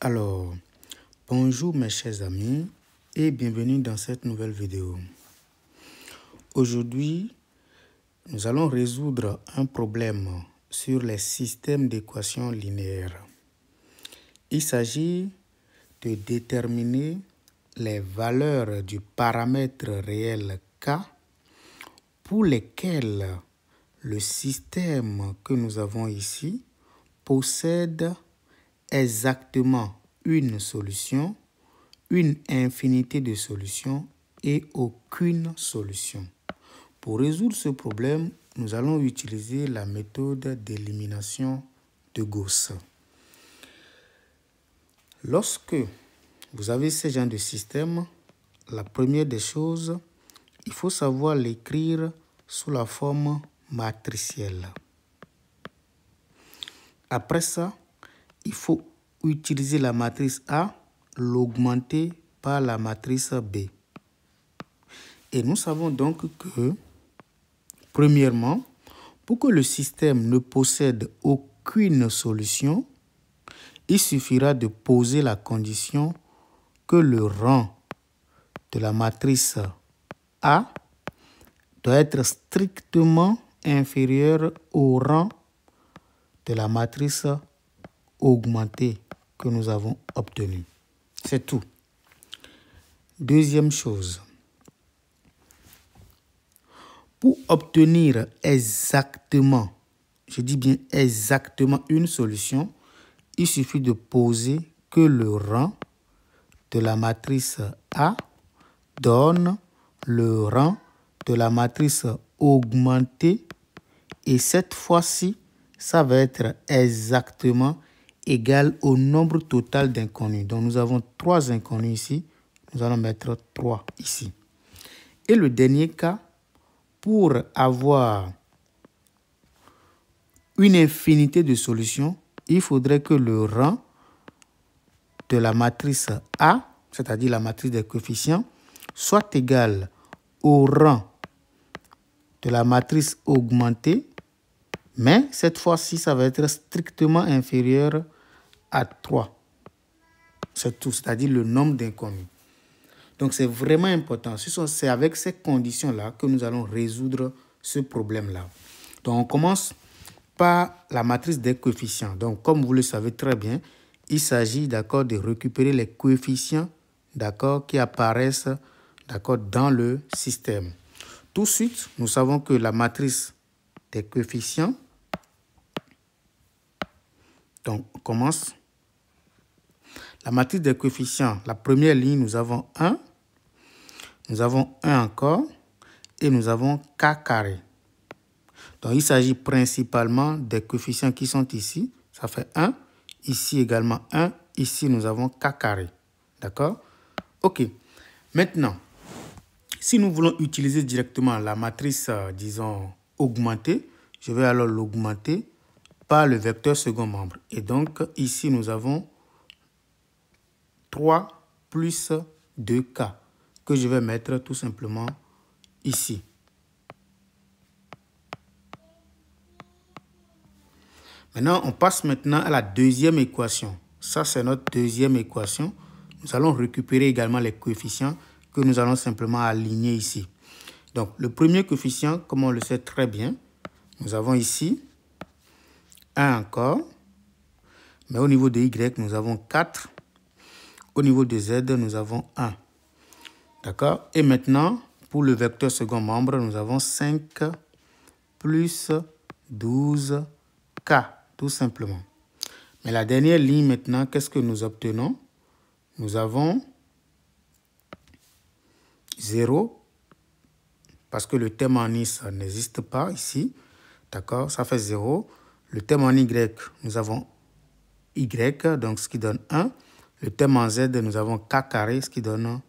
Alors, bonjour mes chers amis et bienvenue dans cette nouvelle vidéo. Aujourd'hui, nous allons résoudre un problème sur les systèmes d'équations linéaires. Il s'agit de déterminer les valeurs du paramètre réel K pour lesquelles le système que nous avons ici possède exactement une solution, une infinité de solutions et aucune solution. Pour résoudre ce problème, nous allons utiliser la méthode d'élimination de Gauss. Lorsque vous avez ce genre de système, la première des choses, il faut savoir l'écrire sous la forme matricielle. Après ça, il faut utiliser la matrice A, l'augmenter par la matrice B. Et nous savons donc que, premièrement, pour que le système ne possède aucune solution, il suffira de poser la condition que le rang de la matrice A doit être strictement inférieur au rang de la matrice augmentée que nous avons obtenue. C'est tout. Deuxième chose, pour obtenir exactement, je dis bien exactement une solution, il suffit de poser que le rang de la matrice A donne le rang de la matrice augmentée et cette fois-ci, ça va être exactement égal au nombre total d'inconnus. Donc, nous avons 3 inconnus ici. Nous allons mettre 3 ici. Et le dernier cas, pour avoir une infinité de solutions, il faudrait que le rang de la matrice A, c'est-à-dire la matrice des coefficients, soit égal au rang de la matrice augmentée, mais cette fois-ci, ça va être strictement inférieur à 3. C'est tout, c'est-à-dire le nombre d'inconnus. Donc, c'est vraiment important. C'est avec ces conditions-là que nous allons résoudre ce problème-là. Donc, on commence par la matrice des coefficients. Donc, comme vous le savez très bien, il s'agit d'accord de récupérer les coefficients d'accord qui apparaissent d'accord dans le système. Tout de suite, nous savons que la matrice des coefficients, donc on commence. La matrice des coefficients, la première ligne, nous avons 1. Nous avons 1 encore et nous avons K carré. Donc, il s'agit principalement des coefficients qui sont ici. Ça fait 1. Ici également 1. Ici, nous avons K carré. D'accord? OK. Maintenant, si nous voulons utiliser directement la matrice, disons, augmentée, je vais alors l'augmenter par le vecteur second membre. Et donc, ici, nous avons 3 plus 2K que je vais mettre tout simplement ici. Maintenant, on passe maintenant à la deuxième équation. Ça, c'est notre deuxième équation. Nous allons récupérer également les coefficients que nous allons simplement aligner ici. Donc, le premier coefficient, comme on le sait très bien, nous avons ici 1 encore. Mais au niveau de Y, nous avons 4. Au niveau de Z, nous avons 1. D'accord? Et maintenant, pour le vecteur second membre, nous avons 5 plus 12K, tout simplement. Mais la dernière ligne maintenant, qu'est-ce que nous obtenons? Nous avons 0, parce que le terme en I, ça n'existe pas ici. D'accord? Ça fait 0. Le terme en Y, nous avons Y, donc ce qui donne 1. Le terme en Z, nous avons K carré, ce qui donne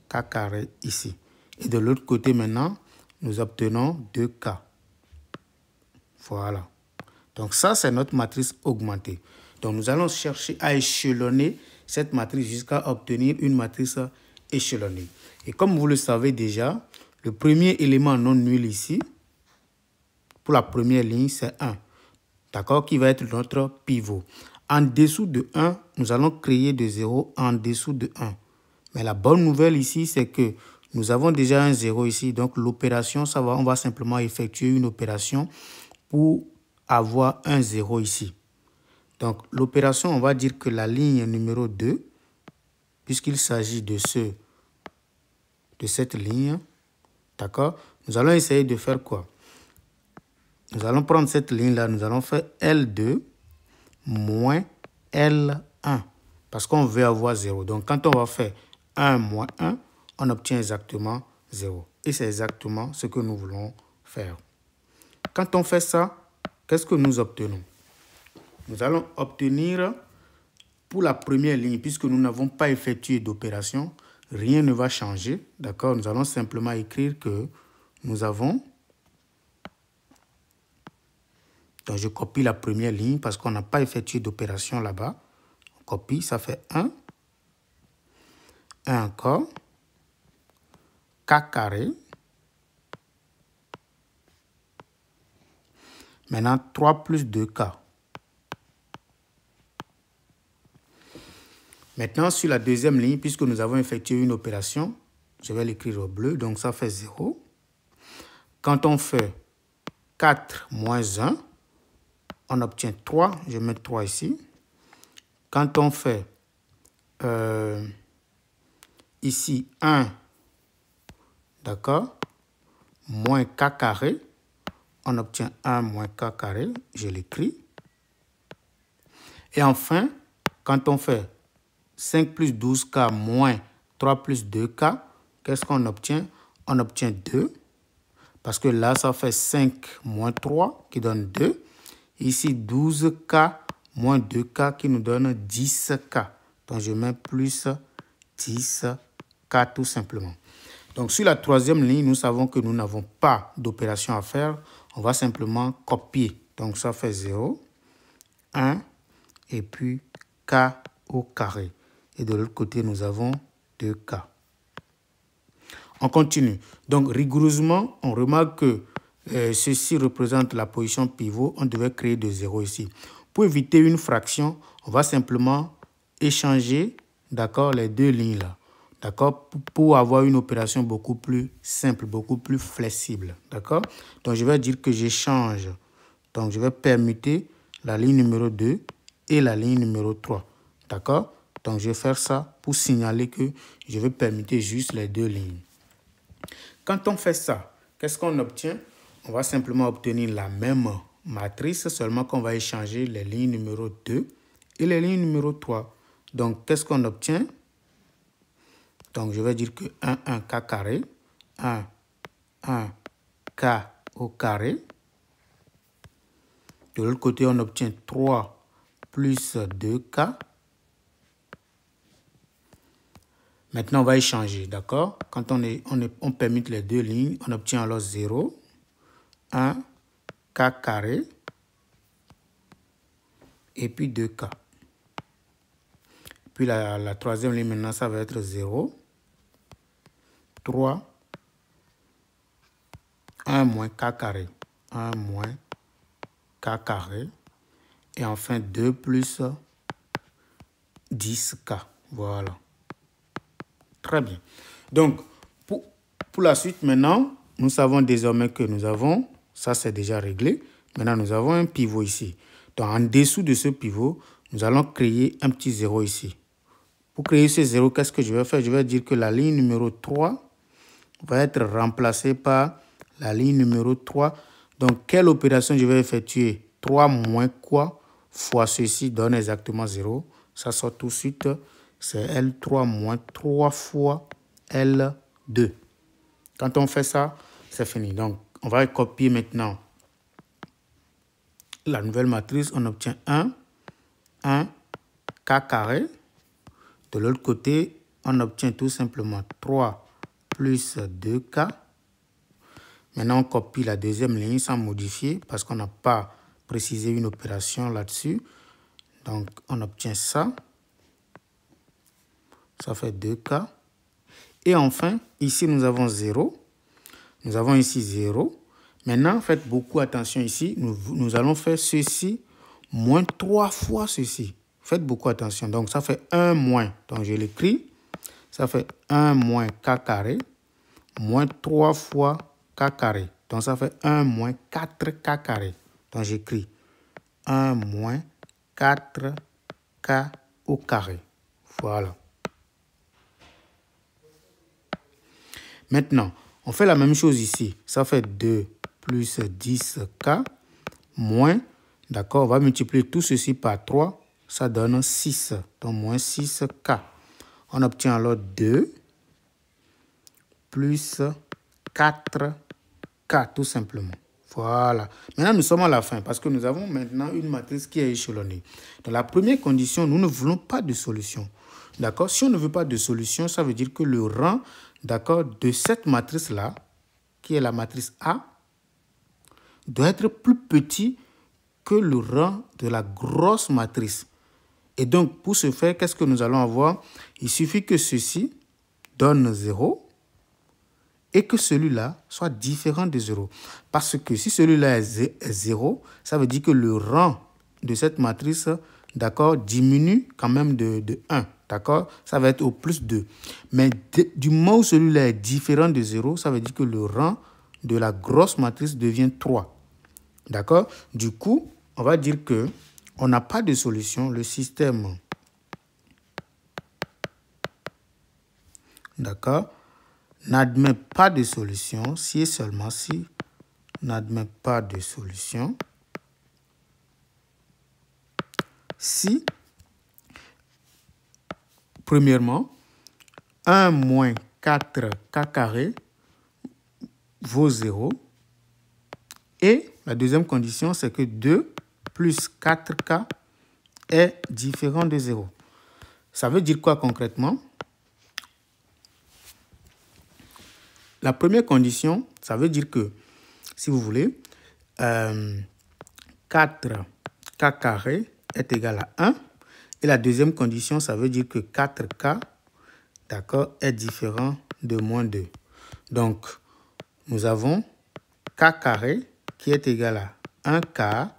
K carré ici. Et de l'autre côté maintenant, nous obtenons 2K. Voilà. Donc ça, c'est notre matrice augmentée. Donc nous allons chercher à échelonner cette matrice jusqu'à obtenir une matrice échelonnée. Et comme vous le savez déjà, le premier élément non nul ici, pour la première ligne, c'est 1. D'accord? Qui va être notre pivot. En dessous de 1, nous allons créer de 0 en dessous de 1. Mais la bonne nouvelle ici, c'est que nous avons déjà un 0 ici. Donc, l'opération, on va simplement effectuer une opération pour avoir un 0 ici. Donc, l'opération, on va dire que la ligne numéro 2, puisqu'il s'agit de cette ligne, d'accord, nous allons essayer de faire quoi? Nous allons prendre cette ligne-là, nous allons faire L2 moins L1, parce qu'on veut avoir 0. Donc, quand on va faire 1 moins 1, on obtient exactement 0. Et c'est exactement ce que nous voulons faire. Quand on fait ça, qu'est-ce que nous obtenons? Nous allons obtenir, pour la première ligne, puisque nous n'avons pas effectué d'opération, rien ne va changer. D'accord? Nous allons simplement écrire que nous avons... Donc, je copie la première ligne parce qu'on n'a pas effectué d'opération là-bas. On copie, ça fait 1. 1 encore. K carré. Maintenant, 3 plus 2K. Maintenant, sur la deuxième ligne, puisque nous avons effectué une opération, je vais l'écrire au bleu, donc ça fait 0. Quand on fait 4 moins 1, on obtient 3. Je vais mettre 3 ici. Quand on fait ici 1, d'accord, moins K carré, on obtient 1 moins K carré. Je l'écris. Et enfin, quand on fait 5 plus 12K moins 3 plus 2K, qu'est-ce qu'on obtient? On obtient 2. Parce que là, ça fait 5 moins 3 qui donne 2. Ici, 12K moins 2K qui nous donne 10K. Donc, je mets plus 10K tout simplement. Donc, sur la troisième ligne, nous savons que nous n'avons pas d'opération à faire. On va simplement copier. Donc, ça fait 0, 1 et puis K au carré. Et de l'autre côté, nous avons 2K. On continue. Donc, rigoureusement, on remarque que ceci représente la position pivot. On devait créer de 0 ici. Pour éviter une fraction, on va simplement échanger, d'accord, les deux lignes là. D'accord, pour avoir une opération beaucoup plus simple, beaucoup plus flexible. D'accord. Donc, je vais dire que j'échange. Donc, je vais permuter la ligne numéro 2 et la ligne numéro 3. D'accord. Donc, je vais faire ça pour signaler que je vais permuter juste les deux lignes. Quand on fait ça, qu'est-ce qu'on obtient? On va simplement obtenir la même matrice, seulement qu'on va échanger les lignes numéro 2 et les lignes numéro 3. Donc, qu'est-ce qu'on obtient? Donc, je vais dire que 1, 1, K carré, 1, 1, K au carré. De l'autre côté, on obtient 3 plus 2K. Maintenant, on va échanger, d'accord? Quand on permute les deux lignes, on obtient alors 0, 1, K carré, et puis 2K. Puis la troisième ligne, maintenant, ça va être 0, 3, 1 moins K carré, 1 moins K carré, et enfin 2 plus 10K. Voilà. Très bien. Donc, pour la suite, maintenant, nous savons désormais que nous avons, ça c'est déjà réglé, maintenant nous avons un pivot ici. Donc, en dessous de ce pivot, nous allons créer un petit 0 ici. Pour créer ce 0, qu'est-ce que je vais faire? Je vais dire que la ligne numéro 3 va être remplacée par la ligne numéro 3. Donc, quelle opération je vais effectuer? 3 moins quoi fois ceci donne exactement 0. Ça sort tout de suite. C'est L3 moins 3 fois L2. Quand on fait ça, c'est fini. Donc, on va copier maintenant la nouvelle matrice. On obtient 1, K carré. De l'autre côté, on obtient tout simplement 3 plus 2K. Maintenant, on copie la deuxième ligne sans modifier parce qu'on n'a pas précisé une opération là-dessus. Donc, on obtient ça. Ça fait 2K. Et enfin, ici, nous avons 0. Nous avons ici 0. Maintenant, faites beaucoup attention ici. Nous allons faire ceci moins 3 fois ceci. Faites beaucoup attention. Donc, ça fait 1 moins. Donc, je l'écris. Ça fait 1 moins k carré moins 3 fois k carré. Donc, ça fait 1 moins 4k carré. Donc, j'écris 1 moins 4k au carré. Voilà. Maintenant, on fait la même chose ici. Ça fait 2 plus 10k moins, d'accord, on va multiplier tout ceci par 3. Ça donne 6. Donc, moins 6k. On obtient alors 2 plus 4k, tout simplement. Voilà. Maintenant, nous sommes à la fin parce que nous avons maintenant une matrice qui est échelonnée. Dans la première condition, nous ne voulons pas de solution. D'accord? Si on ne veut pas de solution, ça veut dire que le rang, d'accord, de cette matrice-là, qui est la matrice A, doit être plus petit que le rang de la grosse matrice. Et donc, pour ce faire, qu'est-ce que nous allons avoir? Il suffit que ceci donne 0 et que celui-là soit différent de 0. Parce que si celui-là est 0, ça veut dire que le rang de cette matrice, d'accord, diminue quand même de 1. D'accord? Ça va être au plus 2. Mais du moment où celui-là est différent de 0, ça veut dire que le rang de la grosse matrice devient 3. D'accord? Du coup, on va dire que on n'a pas de solution. Le système, d'accord, n'admet pas de solution si et seulement si n'admet pas de solution si, premièrement, 1 moins 4k carré vaut 0. Et la deuxième condition, c'est que 2 plus 4k est différent de 0. Ça veut dire quoi concrètement? La première condition, ça veut dire que, si vous voulez, 4k carré est égal à 1. Et la deuxième condition, ça veut dire que 4k, d'accord, est différent de moins 2. Donc, nous avons k carré qui est égal à 1k.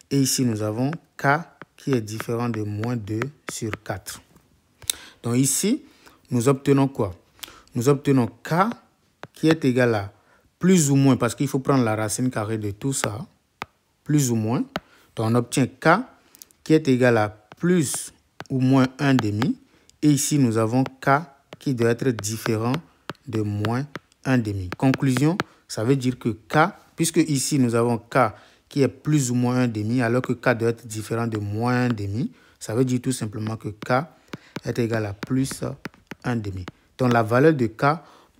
Et ici, nous avons k qui est différent de moins 2 sur 4. Donc ici, nous obtenons quoi? Nous obtenons k qui est égal à plus ou moins, parce qu'il faut prendre la racine carrée de tout ça, plus ou moins. Donc on obtient k qui est égal à plus ou moins 1 demi. Et ici, nous avons k qui doit être différent de moins 1 demi. Conclusion, ça veut dire que k, puisque ici, nous avons k qui est plus ou moins 1 demi, alors que k doit être différent de moins 1 demi, ça veut dire tout simplement que k est égal à plus 1 demi. Donc la valeur de k,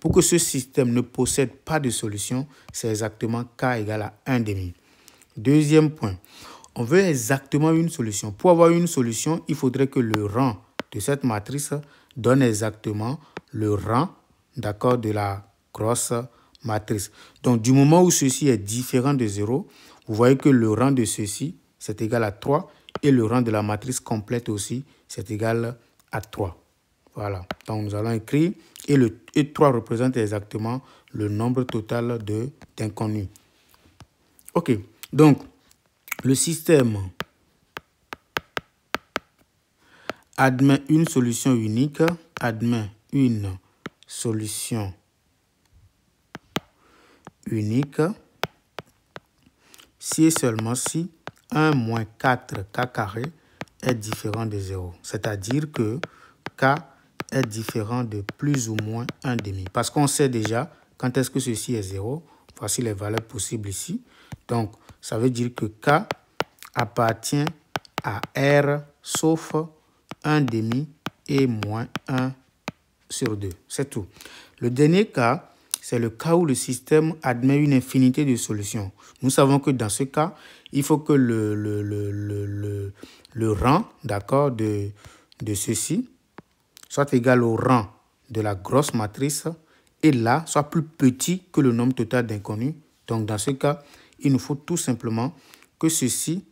pour que ce système ne possède pas de solution, c'est exactement k égale à 1 demi. Deuxième point, on veut exactement une solution. Pour avoir une solution, il faudrait que le rang de cette matrice donne exactement le rang, d'accord, de la grosse matrice. Donc du moment où ceci est différent de 0, vous voyez que le rang de ceci, c'est égal à 3 et le rang de la matrice complète aussi, c'est égal à 3. Voilà. Donc nous allons écrire et 3 représente exactement le nombre total d'inconnus. Ok. Donc le système admet une solution unique, admet une solution unique si et seulement si 1 moins 4k carré est différent de 0. C'est-à-dire que k est différent de plus ou moins 1 demi. Parce qu'on sait déjà quand est-ce que ceci est 0. Voici les valeurs possibles ici. Donc, ça veut dire que k appartient à R sauf 1 demi et moins 1 sur 2. C'est tout. Le dernier cas, c'est le cas où le système admet une infinité de solutions. Nous savons que dans ce cas, il faut que le rang, d'accord, de ceci soit égal au rang de la grosse matrice et là soit plus petit que le nombre total d'inconnus. Donc dans ce cas, il nous faut tout simplement que ceci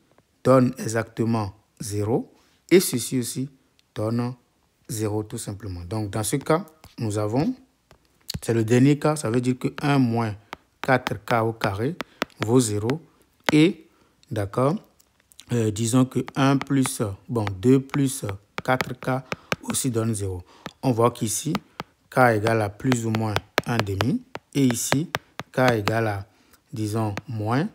donne exactement 0 et ceci aussi donne 0 tout simplement. Donc dans ce cas, nous avons, c'est le dernier cas, ça veut dire que 1 moins 4k au carré vaut 0 et, d'accord, disons que 1 plus, 2 plus 4K aussi donne 0. On voit qu'ici, K égale à plus ou moins 1 demi. Et ici, K égale à, disons, moins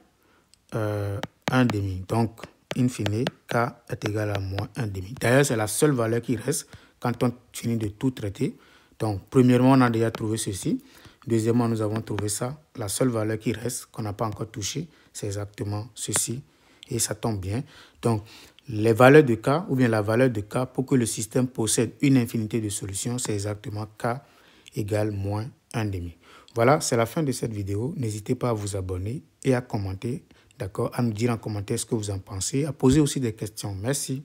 1 demi. Donc, in fine, K est égal à moins 1 demi. D'ailleurs, c'est la seule valeur qui reste quand on finit de tout traiter. Donc, premièrement, on a déjà trouvé ceci. Deuxièmement, nous avons trouvé ça. La seule valeur qui reste, qu'on n'a pas encore touché, c'est exactement ceci. Et ça tombe bien. Donc, les valeurs de K, ou bien la valeur de K, pour que le système possède une infinité de solutions, c'est exactement K égale moins 1 demi. Voilà, c'est la fin de cette vidéo. N'hésitez pas à vous abonner et à commenter, d'accord, à nous dire en commentaire ce que vous en pensez, à poser aussi des questions. Merci.